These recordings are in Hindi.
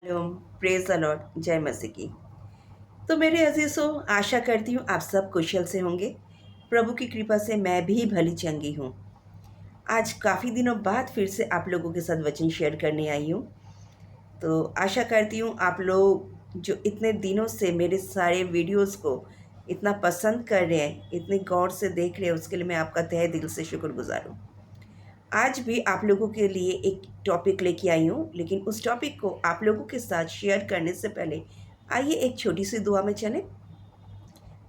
हेलो, प्रेज द लॉर्ड, जय मसीह की। तो मेरे अजीज़ों, आशा करती हूँ आप सब कुशल से होंगे। प्रभु की कृपा से मैं भी भली चंगी हूँ। आज काफ़ी दिनों बाद फिर से आप लोगों के साथ वचन शेयर करने आई हूँ। तो आशा करती हूँ आप लोग जो इतने दिनों से मेरे सारे वीडियोस को इतना पसंद कर रहे हैं, इतने गौर से देख रहे हैं, उसके लिए मैं आपका तहे दिल से शुक्रगुजार हूँ। आज भी आप लोगों के लिए एक टॉपिक लेके आई हूँ, लेकिन उस टॉपिक को आप लोगों के साथ शेयर करने से पहले आइए एक छोटी सी दुआ में चलें।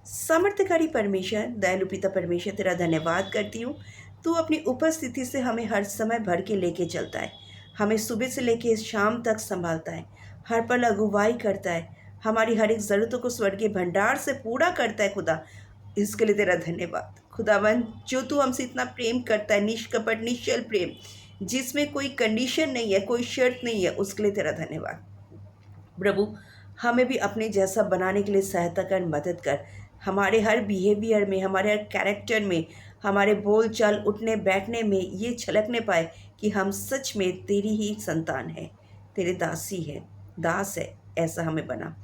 समर्थकारी परमेश्वर, दयालु पिता परमेश्वर, तेरा धन्यवाद करती हूँ। तू अपनी उपस्थिति से हमें हर समय भर के लेके चलता है, हमें सुबह से लेके शाम तक संभालता है, हर पल अगुवाई करता है, हमारी हर एक ज़रूरतों को स्वर्गीय भंडार से पूरा करता है। खुदा, इसके लिए तेरा धन्यवाद। खुदावन, जो तू हमसे इतना प्रेम करता है, निष्कपट निश्चल प्रेम, जिसमें कोई कंडीशन नहीं है, कोई शर्त नहीं है, उसके लिए तेरा धन्यवाद। प्रभु, हमें भी अपने जैसा बनाने के लिए सहायता कर, मदद कर। हमारे हर बिहेवियर में, हमारे हर कैरेक्टर में, हमारे बोल चाल, उठने बैठने में ये छलकने पाए कि हम सच में तेरी ही संतान है, तेरे दासी है, दास है। ऐसा हमें बना,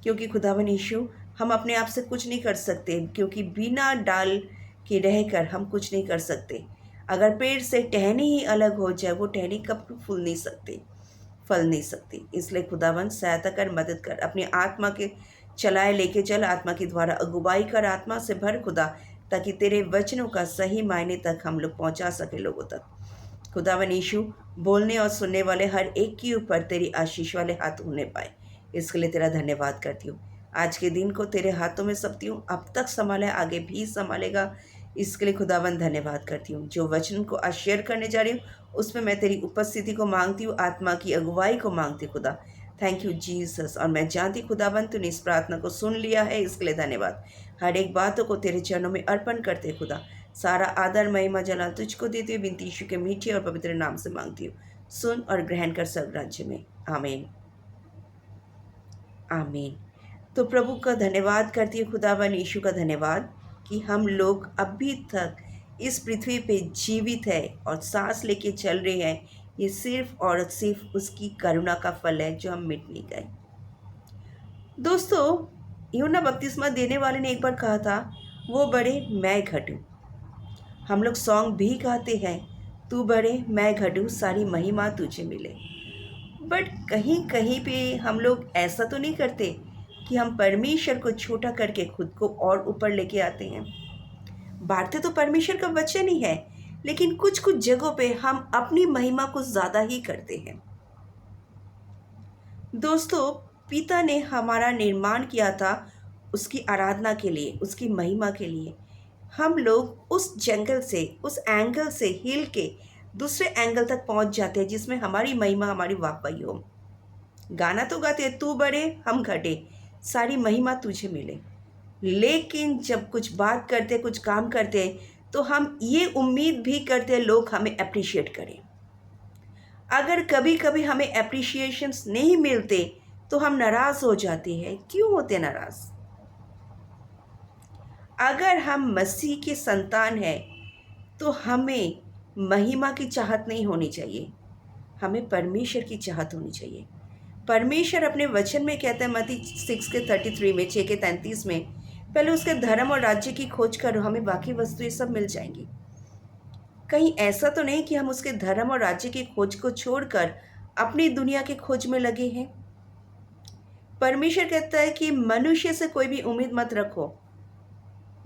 क्योंकि खुदावन यीशु, हम अपने आप से कुछ नहीं कर सकते, क्योंकि बिना डाल के रहकर हम कुछ नहीं कर सकते। अगर पेड़ से टहनी ही अलग हो जाए, वो टहनी कब फूल नहीं सकती, फल नहीं सकती। इसलिए खुदावन, सहायता कर, मदद कर, अपनी आत्मा के चलाए लेके चल, आत्मा के द्वारा अगुवाई कर, आत्मा से भर खुदा, ताकि तेरे वचनों का सही मायने तक हम लोग पहुंचा सके लोगों तक। खुदावन यीशु, बोलने और सुनने वाले हर एक के ऊपर तेरी आशीष वाले हाथ होने पाए, इसके लिए तेरा धन्यवाद करती हूँ। आज के दिन को तेरे हाथों में सौंपती हूँ, अब तक संभाला है, आगे भी संभालेगा, इसके लिए खुदावन धन्यवाद करती हूँ। जो वचन को आज शेयर करने जा रही हूँ, उसमें मैं तेरी उपस्थिति को मांगती हूँ, आत्मा की अगुवाई को मांगती हूँ खुदा। Thank you Jesus. और मैं जानती खुदावन, तूने इस प्रार्थना को सुन लिया है, इसके लिए धन्यवाद। हर एक बातों को तेरे चरणों में अर्पण करते खुदा। सारा आदर महिमा जलाल तुझको देती हुई विनती यीशु के मीठे और पवित्र नाम से मांगती हूँ। सुन और ग्रहण कर सब राज्य में। आमीन, आमीन। तो प्रभु का धन्यवाद करती हूँ, खुदावन यीशु का धन्यवाद कि हम लोग अभी तक इस पृथ्वी पे जीवित है और सांस लेके चल रहे हैं। ये सिर्फ और सिर्फ उसकी करुणा का फल है, जो हम मिट नहीं गए। दोस्तों, यूहन्ना बपतिस्मा देने वाले ने एक बार कहा था, वो बड़े मैं घटूं। हम लोग सॉन्ग भी गाते हैं, तू बड़े मैं घटूं, सारी महिमा तुझे मिले। बट कहीं कहीं पे हम लोग ऐसा तो नहीं करते कि हम परमेश्वर को छोटा करके खुद को और ऊपर लेके आते हैं। बांटते तो परमेश्वर का वचन ही है, लेकिन कुछ कुछ जगहों पे हम अपनी महिमा को ज़्यादा ही करते हैं। दोस्तों, पिता ने हमारा निर्माण किया था उसकी आराधना के लिए, उसकी महिमा के लिए। हम लोग उस जंगल से, उस एंगल से हिल के दूसरे एंगल तक पहुंच जाते हैं, जिसमें हमारी महिमा, हमारी वाहवाही हो। गाना तो गाते हैं, तू बड़े हम घटे, सारी महिमा तुझे मिले। लेकिन जब कुछ बात करते, कुछ काम करते हैं, तो हम ये उम्मीद भी करते हैं लोग हमें अप्रिशिएट करें। अगर कभी कभी हमें अप्रिशिएशंस नहीं मिलते तो हम नाराज़ हो जाते हैं। क्यों होते नाराज़? अगर हम मसीह के संतान हैं तो हमें महिमा की चाहत नहीं होनी चाहिए, हमें परमेश्वर की चाहत होनी चाहिए। परमेश्वर अपने वचन में कहता है, मत्ती 6:33 में, 6:33 में, पहले उसके धर्म और राज्य की खोज करो, हमें बाकी वस्तुएं सब मिल जाएंगी। कहीं ऐसा तो नहीं कि हम उसके धर्म और राज्य की खोज को छोड़कर अपनी दुनिया की खोज में लगे हैं। परमेश्वर कहता है कि मनुष्य से कोई भी उम्मीद मत रखो,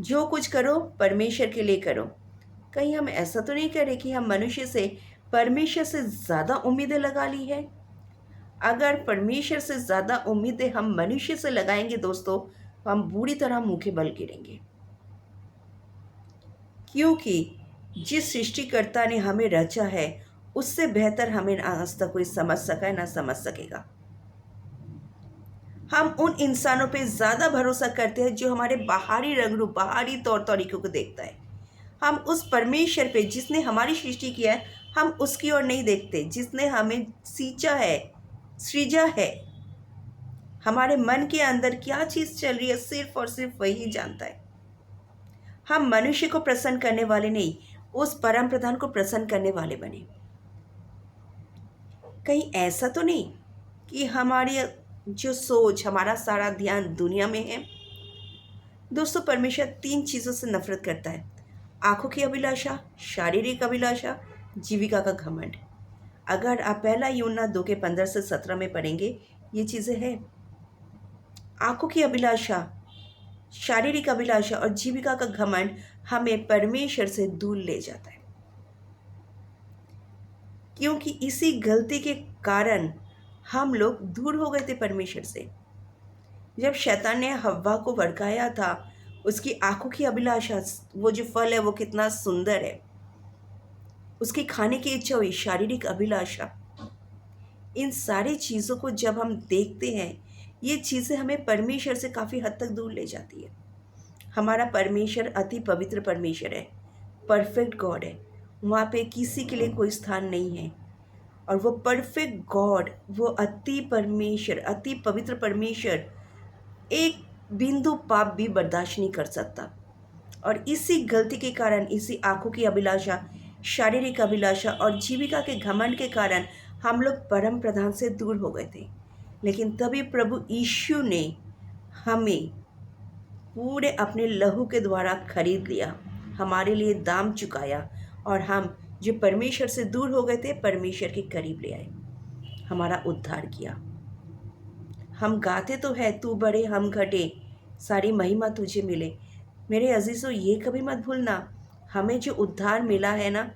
जो कुछ करो परमेश्वर के लिए करो। कहीं हम ऐसा तो नहीं करें कि हम मनुष्य से, परमेश्वर से ज़्यादा उम्मीदें लगा ली है। अगर परमेश्वर से ज़्यादा उम्मीदें हम मनुष्य से लगाएंगे दोस्तों, तो हम बुरी तरह मुंह के बल गिरेंगे। क्योंकि जिस सृष्टिकर्ता ने हमें रचा है, उससे बेहतर हमें आज तक कोई समझ सका है, ना समझ सकेगा। हम उन इंसानों पे ज़्यादा भरोसा करते हैं जो हमारे बाहरी रंग रूप, बाहरी तौर तरीकों को देखता है। हम उस परमेश्वर पे, जिसने हमारी सृष्टि किया है, हम उसकी ओर नहीं देखते, जिसने हमें सींचा है, सृजा है। हमारे मन के अंदर क्या चीज़ चल रही है, सिर्फ और सिर्फ वही जानता है। हम मनुष्य को प्रसन्न करने वाले नहीं, उस परम प्रधान को प्रसन्न करने वाले बने। कहीं ऐसा तो नहीं कि हमारी जो सोच, हमारा सारा ध्यान दुनिया में है। दोस्तों, परमेश्वर 3 चीज़ों से नफ़रत करता है: आँखों की अभिलाषा, शारीरिक अभिलाषा, जीविका का घमंड। अगर आप पहला यूहन्ना 2 के 15 से 17 में पढ़ेंगे, ये चीज़ें हैं। आँखों की अभिलाषा, शारीरिक अभिलाषा और जीविका का घमंड हमें परमेश्वर से दूर ले जाता है, क्योंकि इसी गलती के कारण हम लोग दूर हो गए थे परमेश्वर से। जब शैतान ने हव्वा को भड़काया था, उसकी आंखों की अभिलाषा, वो जो फल है वो कितना सुंदर है, उसकी खाने की इच्छा हुई, शारीरिक अभिलाषा। इन सारी चीज़ों को जब हम देखते हैं, ये चीज़ें हमें परमेश्वर से काफ़ी हद तक दूर ले जाती है। हमारा परमेश्वर अति पवित्र परमेश्वर है, परफेक्ट गॉड है। वहाँ पे किसी के लिए कोई स्थान नहीं है। और वो परफेक्ट गॉड, वो अति परमेश्वर, अति पवित्र परमेश्वर एक बिंदु पाप भी बर्दाश्त नहीं कर सकता। और इसी गलती के कारण, इसी आंखों की अभिलाषा, शारीरिक अभिलाषा और जीविका के घमंड के कारण हम लोग परम प्रधान से दूर हो गए थे। लेकिन तभी प्रभु यीशु ने हमें पूरे अपने लहू के द्वारा खरीद लिया, हमारे लिए दाम चुकाया, और हम जो परमेश्वर से दूर हो गए थे, परमेश्वर के करीब ले आए, हमारा उद्धार किया। हम गाते तो है, तू बड़े हम घटे, सारी महिमा तुझे मिले। मेरे अजीज़ों, ये कभी मत भूलना, हमें जो उद्धार मिला है ना,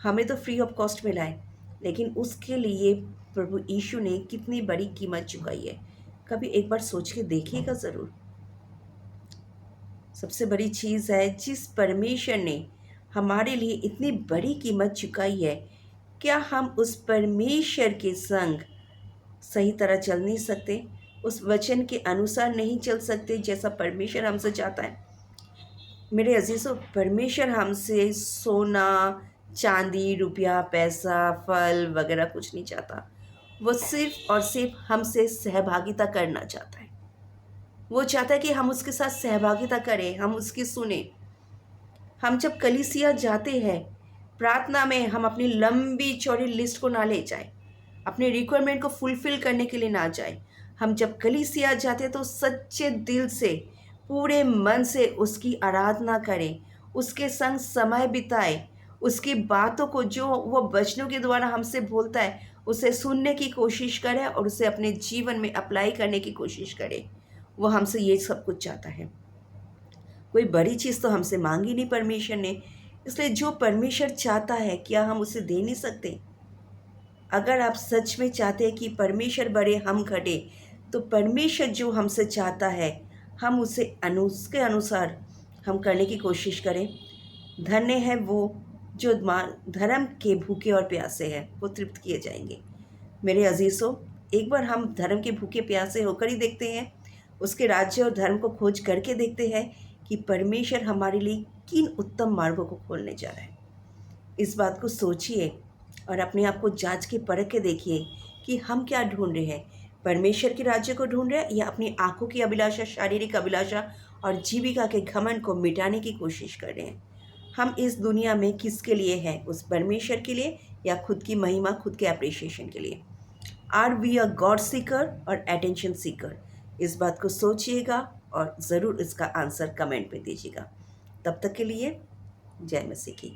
हमें तो फ्री ऑफ कॉस्ट मिला है, लेकिन उसके लिए प्रभु यीशु ने कितनी बड़ी कीमत चुकाई है। कभी एक बार सोच के देखिएगा ज़रूर। सबसे बड़ी चीज़ है, जिस परमेश्वर ने हमारे लिए इतनी बड़ी कीमत चुकाई है, क्या हम उस परमेश्वर के संग सही तरह चल नहीं सकते? उस वचन के अनुसार नहीं चल सकते जैसा परमेश्वर हमसे चाहता है? मेरे अजीज़ों, परमेश्वर हमसे सोना, चांदी, रुपया, पैसा, फल वगैरह कुछ नहीं चाहता। वो सिर्फ और सिर्फ हमसे सहभागिता करना चाहता है। वो चाहता है कि हम उसके साथ सहभागिता करें, हम उसकी सुने। हम जब कलीसिया जाते हैं, प्रार्थना में हम अपनी लंबी चौड़ी लिस्ट को ना ले जाएं, अपने रिक्वायरमेंट को फुलफ़िल करने के लिए ना जाएं। हम जब कलीसिया जाते हैं तो सच्चे दिल से, पूरे मन से उसकी आराधना करें, उसके संग समय बिताएं, उसकी बातों को, जो वो वचनों के द्वारा हमसे बोलता है, उसे सुनने की कोशिश करें और उसे अपने जीवन में अप्लाई करने की कोशिश करें। वो हमसे ये सब कुछ चाहता है। कोई बड़ी चीज़ तो हमसे मांगी नहीं परमेश्वर ने, इसलिए जो परमेश्वर चाहता है, क्या हम उसे दे नहीं सकते? अगर आप सच में चाहते हैं कि परमेश्वर बढ़े हम घटे, तो परमेश्वर जो हमसे चाहता है, हम उसे उसके अनुसार हम करने की कोशिश करें। धन्य है वो जो धर्म के भूखे और प्यासे हैं, वो तृप्त किए जाएंगे। मेरे अजीज़ों, एक बार हम धर्म के भूखे प्यासे होकर ही देखते हैं, उसके राज्य और धर्म को खोज करके देखते हैं कि परमेश्वर हमारे लिए किन उत्तम मार्गों को खोलने जा रहा है। इस बात को सोचिए और अपने आप को जांच के परख के देखिए कि हम क्या ढूंढ रहे हैं, परमेश्वर के राज्य को ढूंढ रहे हैं या अपनी आंखों की अभिलाषा, शारीरिक अभिलाषा और जीविका के घमंड को मिटाने की कोशिश कर रहे हैं। हम इस दुनिया में किसके लिए हैं, उस परमेश्वर के लिए या खुद की महिमा, खुद के अप्रिशिएशन के लिए? Are we a god seeker और अटेंशन सीकर? इस बात को सोचिएगा और ज़रूर इसका आंसर कमेंट में दीजिएगा। तब तक के लिए जय मसीह की।